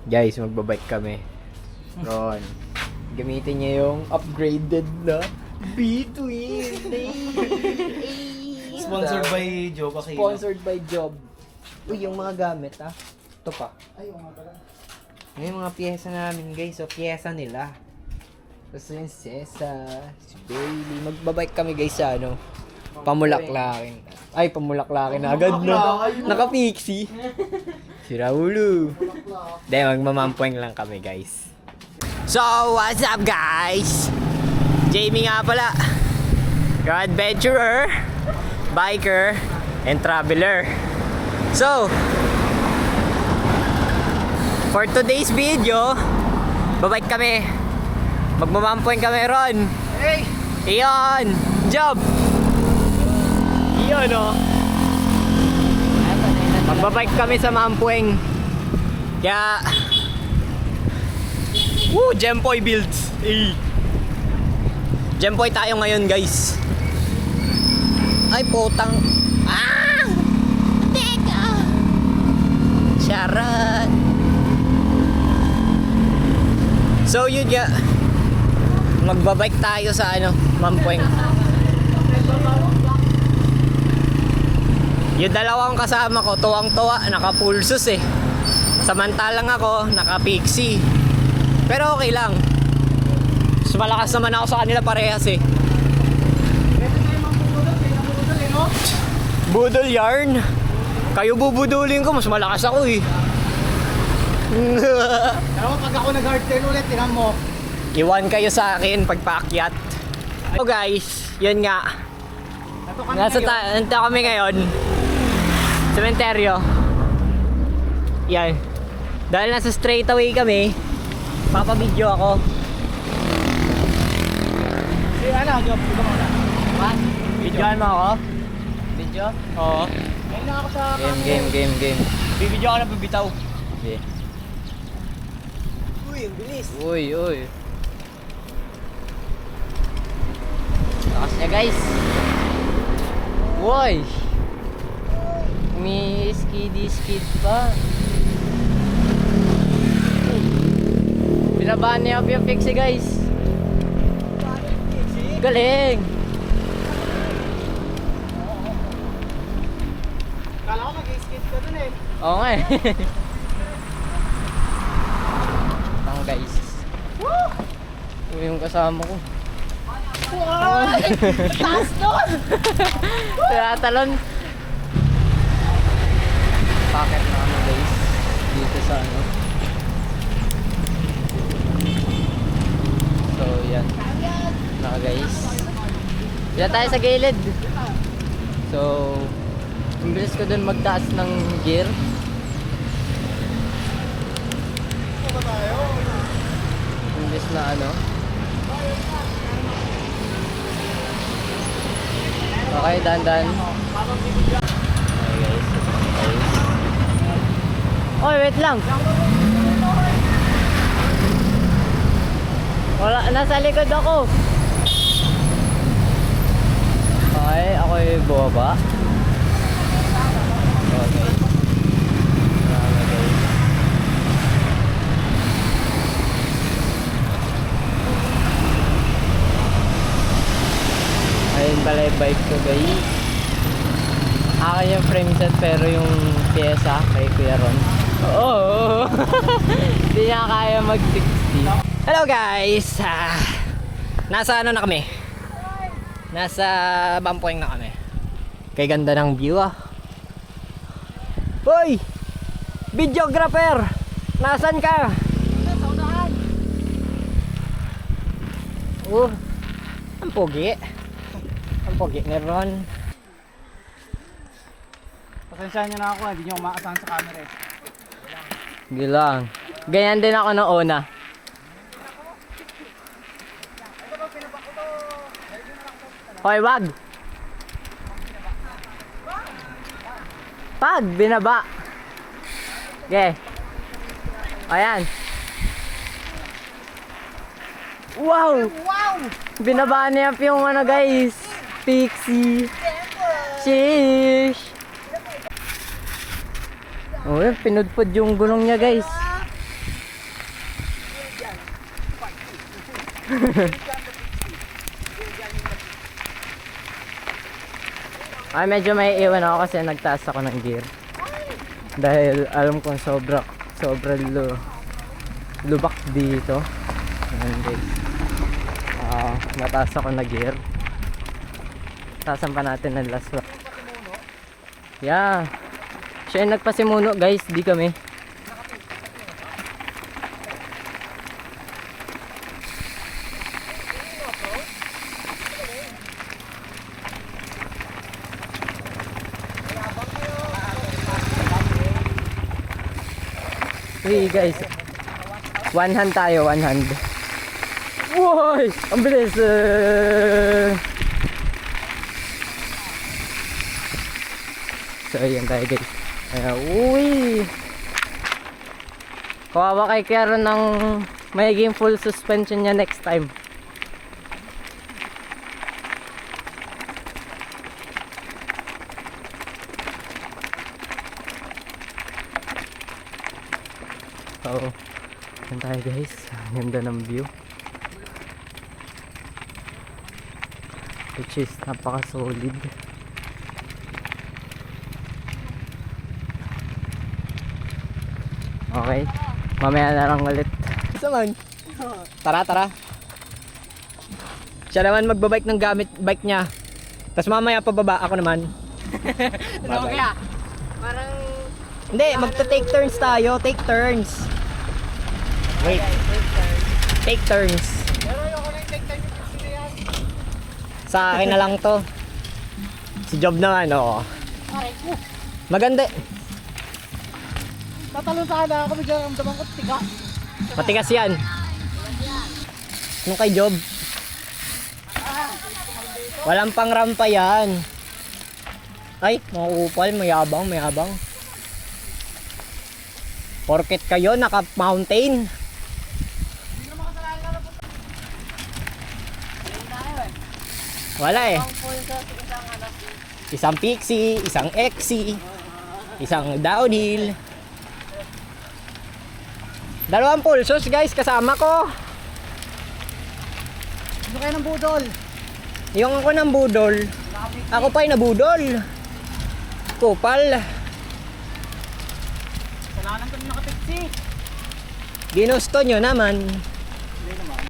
Guys, magbabike kami. Ron, gamitin niya yung upgraded na B-Twin. Sponsored by Joe Aquino. Sponsored by Job. Uy, yung mga gamit Ito pa. Ay, yung mga pala. Yung mga pyesa namin guys. So, pyesa nila. Tapos yung Cesa, si Bailey. Magbabike kami guys sa Pamulaklakin. Ay, Pamulaklakin na agad na. Naka-pixie. Si Raulo. Dahil magmamampueng lang kami guys. So, what's up guys? Jamie nga pala. Your adventurer, biker, and traveler. So, for today's video, babike kami. Magmamampueng kami ron. Hey! Iyon! Job! Iyon Magbabike kami sa Mampueng. Kaya Gempoy builds. Gempoy tayo ngayon guys. Ay putang. Teka. Charot. So yun nga. Magbabike tayo sa Mampueng. Yung dalawang kasama ko, tuwang-tuwa, naka-pulsus eh. Samantalang ako, naka-pixie. Pero okay lang. Mas malakas naman ako sa kanila parehas eh. Budol yarn. Kayo bubudulin ko, mas malakas ako eh. Pero pag ako nag-hardtail ulit, tinan mo. Iwan kayo sa akin pagpaakyat. So guys, yun nga. Nandito kami ngayon. Sementeryo. Yan. Dahil nasa straightaway kami, papabidyo ako. Job, ito muna. What? Bidyoan mo ako? Video? Oo. Ngayon na ako sa... Game. Bibidyo ako na pabitaw. Okay. Uy, ang bilis. Uy. Lakas niya guys. Woy! May skid pa. Binabaan niya yung fixie guys. Galing! Kala ko mag-skid ka dun eh. Oo nga eh. Tang guys. Uy, yung kasama ko. Taas doon! Talon. Packet na kami guys. Dito sa So yan. Naka guys. Dito tayo sa gilid. So, ang bilis ko dun magtaas ng gear. Ang bilis na Okay, dandan. Okay guys. Oy, wait lang. Wala, nasa likod ako. Okay, ako yung bumaba. Okay. Salamat guys. Ayun pala yung bike ko guys. Akin yung frame set pero yung pyesa kay Kuya Ron. Oo. Hindi niya kaya mag-60. Hello guys. Nasa na kami? Nasa Mampueng na kami. Kay ganda ng view Hoy! Videographer! Nasaan ka? Sa unahan. Ang pogi. Ang pogi ni Ron. Pasensyahan niyo na ako, hindi niyo umaasahan sa camera eh. Hindi lang. Ganyan din ako noong una. Hoy, wag! Pag binaba. Okay. Ayan. Wow! Binaba niya yung guys. Pixie. Sheesh. Oh, pinudpod yung gulong niya guys. Ay, medyo may iwan ako kasi nagtaas ako ng gear. Dahil alam kong sobra lubak dito. Ayan guys. Mataas ako na gear. Taasan pa natin ng last one. Yeah. Siya yung nagpasimuno guys, di kami. Hey guys, one hand tayo, one hand. Woy! Ang bilis! So ayan tayo guys. Uy! Kawawa kay Kiara ng magiging full suspension niya next time. So, yan tayo guys. Ang ganda ng view. Which is napaka-solid. Okay. Mamaya na lang ulit. Saman. Tara, tara. Siya naman magbabike ng gamit bike niya. Tapos mamaya pababa ako naman. Ano kaya? Parang... Hindi, magta-take turns tayo. Take turns. Wait. Take turns. Pero ayoko na yung take time yung picture na yan. Sa akin na lang to. Si Job naman, oo. Aray ko. Maganda. Tatalon sana ako, bigyan ang damang ko, tiga. Matigas yan. Ano kay Job? Walang pang rampa yan. Ay, makukupal, mayabang, mayabang. Porket kayo naka-mountain. Wala eh. Isang pixie, isang exie, isang downhill. Dalawang pulsos guys, kasama ko. Ano kayo ng budol? Yung ako ng budol. Ako pa'y nabudol. Kupal. Salanan ko na nakapiksi. Ginusto nyo naman. Hindi naman.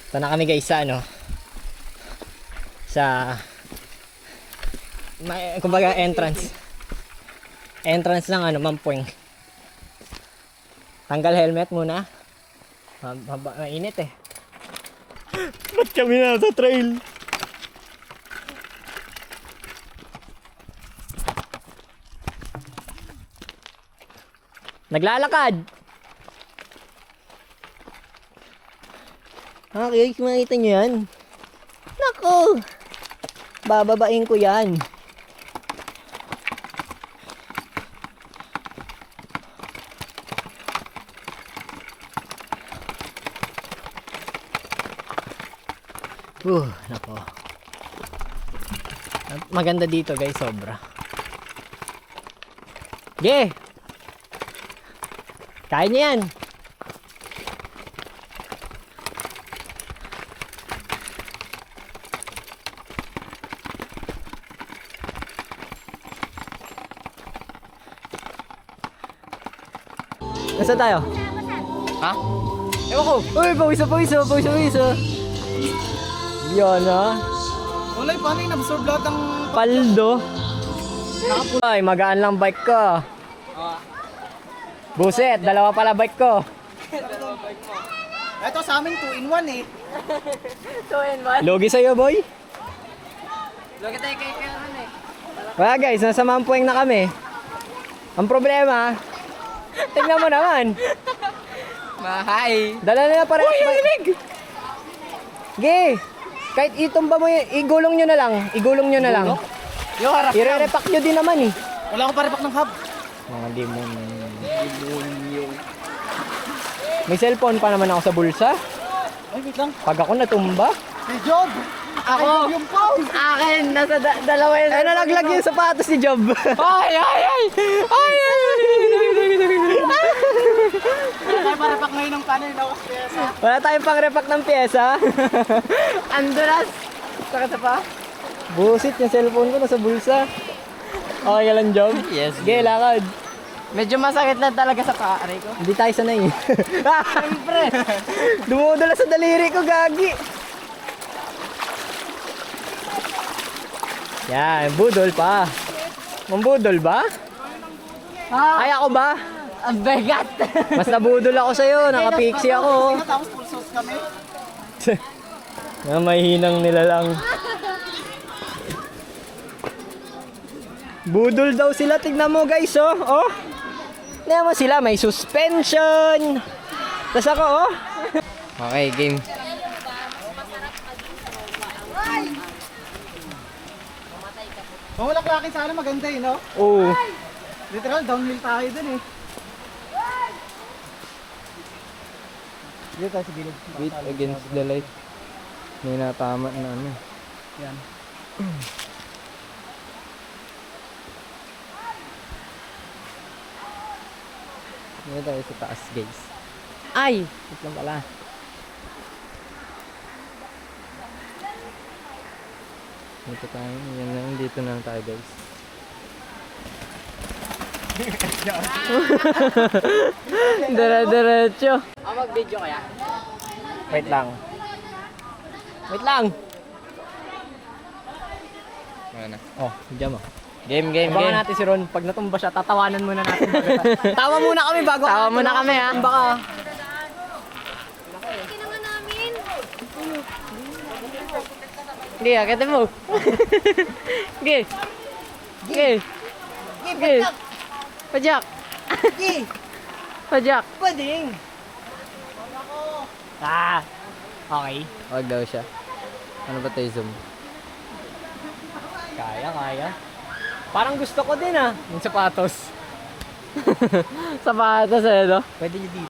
Ito na kami guys sa ano. Kumbaga entrance. Entrance ng ano, Mampueng. Tanggal helmet muna. Mainit eh. Ba't kami na sa trail? Naglalakad. Okay, makita nyo yan. Nako. Bababain ko yan. Nako. Maganda dito guys, sobra. Yeah. Kaya niya yan. Nasaan tayo? Ha? Ewan ko. Uy, pawisa. Yan ah. Wala yung paano yung absorb lahat ng... Paldo. Ay, magaan lang bike ko. Buset, dalawa pala bike ko. Ito sa amin 2-in-1 eh. 2-in-1? Logi sa'yo, boy. Lagi tayo kay Karen eh. Wala guys, nasa Mampueng na kami. Ang problema, tingnan mo naman. Mahay. Dala na para. Uy, lamig! Ge, kahit itumba mo yun, igulong nyo na lang. Yung harap. I-repack nyo din naman eh. Wala akong paripak ng hub. Mga demonyo. May cellphone pa naman ako sa bulsa. Ay, wait lang. Pag ako natumba. Hey, Job! Ako, yung phone! akin, nasa dalawa yun. Ay, nalaglag yung sapatos ni Job. Ay! Para tayo ng paano yung lawas pyesa. Wala tayong pang-repack ng pyesa. Anduras. Saka sa pa? Busit yung cellphone ko nasa bulsa. Okay ka lang, Job? Yes. Sige, lakad. Medyo masakit lang talaga sa paa, ko. Hindi tayo sanay. Siyempre. Dumudala sa daliri ko, gagi. Yan, budol pa. Mambudol ba? Ay, ako ba? Ang begat. Mas nabudol ako sa'yo, nakapixie ako. Tapos full sauce kami. Na may hinang nila lang. Budol daw sila, tignan mo guys, oh. Oh. Tignan mo sila, may suspension. Tapos ako, oh. Okay, game. Mamulaklakin sana maganda eh, no? Oh. Literal, downhill tayo dun eh. Dito tayo sa gilid. Wait against the light. May natama na ano. Yan. Dito tayo sa taas, guys. Ay! Wait lang pala. Dito tayo. Yan lang. Dito na lang tayo, guys. Dire-diretso. Mag-video kaya? Wait lang. Wait lang. Ano? Oh, diyan mo. Game, game, Abangan natin si Ron. Pag natumba siya, tatawanan muna natin. Tawa muna kami bago. Tawa muna kami, ha? Baka. Kinanga namin. Hindi, akitin mo. Sige. Sige. Sige. Pajak. Sige! Pajak. Pwedeng! Ah. Okay. Wag daw siya. Ano ba tayo zoom? Kaya, kaya. Parang gusto ko din ah. Yung sapatos. Sapatos eh, no? Pwede nyo dito.